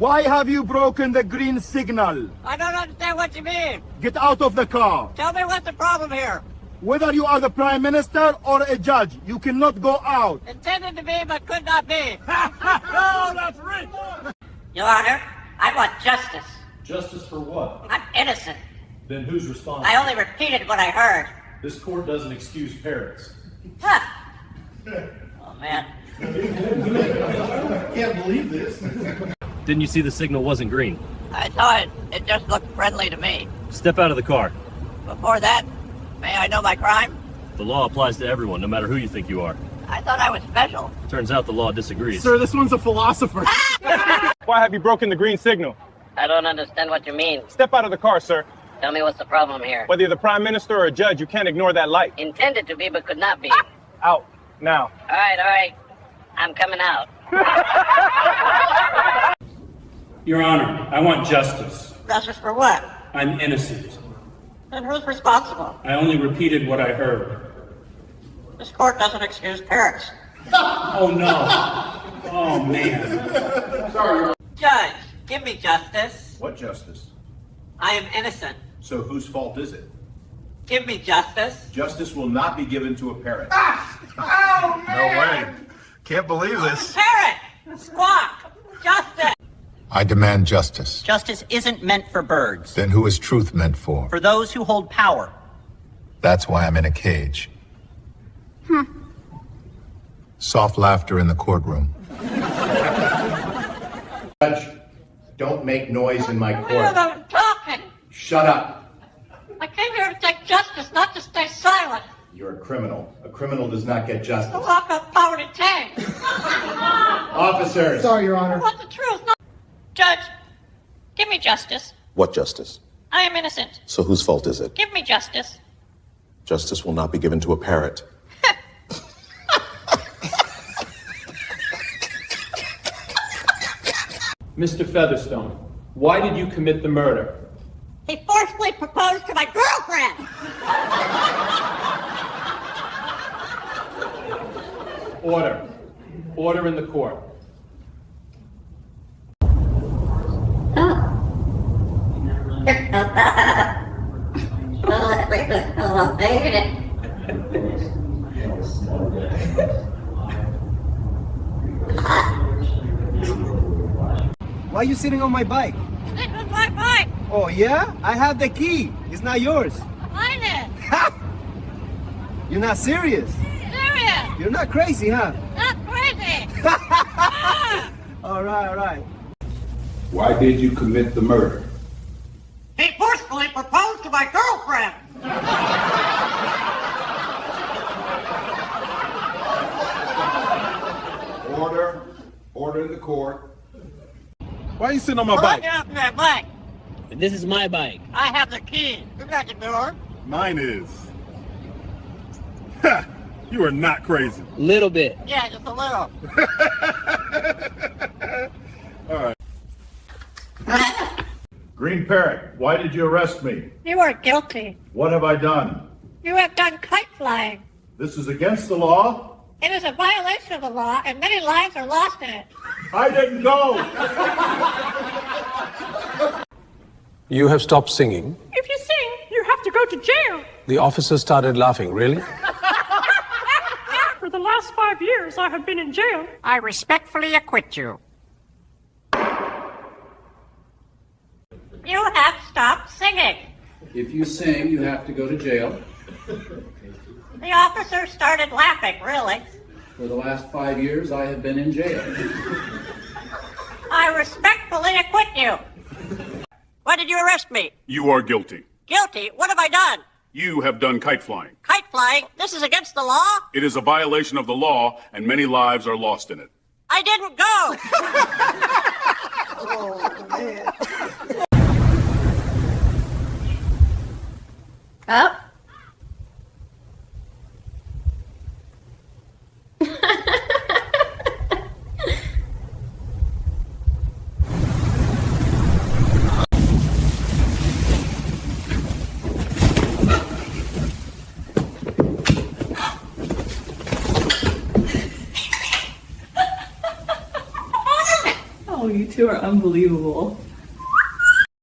Why have you broken the green signal? I don't understand what you mean. Get out of the car. Tell me what's the problem here. Whether you are the Prime Minister or a judge, you cannot go out. Intended to be, but could not be. Oh, that's rich! Your Honor, I want justice. Justice for what? I'm innocent. Then who's responsible? I only repeated what I heard. This court doesn't excuse parrots. Huh. Oh, man. Can't believe this. Didn't you see the signal wasn't green? I saw it. It just looked friendly to me. Step out of the car. Before that, may I know my crime? The law applies to everyone, no matter who you think you are. I thought I was special. Turns out the law disagrees. Sir, this one's a philosopher. Why have you broken the green signal? I don't understand what you mean. Step out of the car, sir. Tell me what's the problem here. Whether you're the Prime Minister or a judge, you can't ignore that light. Intended to be, but could not be. Out. Now. All right. I'm coming out. Your Honor, I want justice. Justice for what? I'm innocent. Then who's responsible? I only repeated what I heard. This court doesn't excuse parrots. Oh, no. Oh, man. Judge, give me justice. What justice? I am innocent. So whose fault is it? Give me justice. Justice will not be given to a parrot. No way. Can't believe this. Parrot! Squawk! Justice! I demand justice. Justice isn't meant for birds. Then who is truth meant for? For those who hold power. That's why I'm in a cage. Soft laughter in the courtroom. Judge, don't make noise in my court. I'm talking. Shut up. I came here to take justice, not to stay silent. You're a criminal. A criminal does not get justice. The lock up power to tank. Officers! Sorry, Your Honor. I want the truth. No. Judge, give me justice. What justice? I am innocent. So whose fault is it? Give me justice. Justice will not be given to a parrot. Mr. Featherstone, why did you commit the murder? He forcefully proposed to my girlfriend. Order. Order in the court. Why are you sitting on my bike? This was my bike. Oh, yeah? I have the key. It's not yours. Mine is. You're not serious. Serious. You're not crazy, huh? Not crazy. All right. Why did you commit the murder? He forcefully proposed to my girlfriend. Order in the court. Why are you sitting on my bike? Get off that bike. This is my bike. I have the key. You got the door. Mine is. Ha! You are not crazy. Little bit. Yeah, just a little. All right. Green Parrot, why did you arrest me? You are guilty. What have I done? You have done kite flying. This is against the law? It is a violation of the law, and many lives are lost in it. I didn't go! You have stopped singing. If you sing, you have to go to jail. The officer started laughing. Really? For the last 5 years, I have been in jail. I respectfully acquit you. You have stopped singing. If you sing, you have to go to jail. The officer started laughing, really. For the last 5 years, I have been in jail. I respectfully acquit you. Why did you arrest me? You are guilty. Guilty? What have I done? You have done kite flying. Kite flying? This is against the law? It is a violation of the law, and many lives are lost in it. I didn't go. Oh, man. Up. Oh, you two are unbelievable.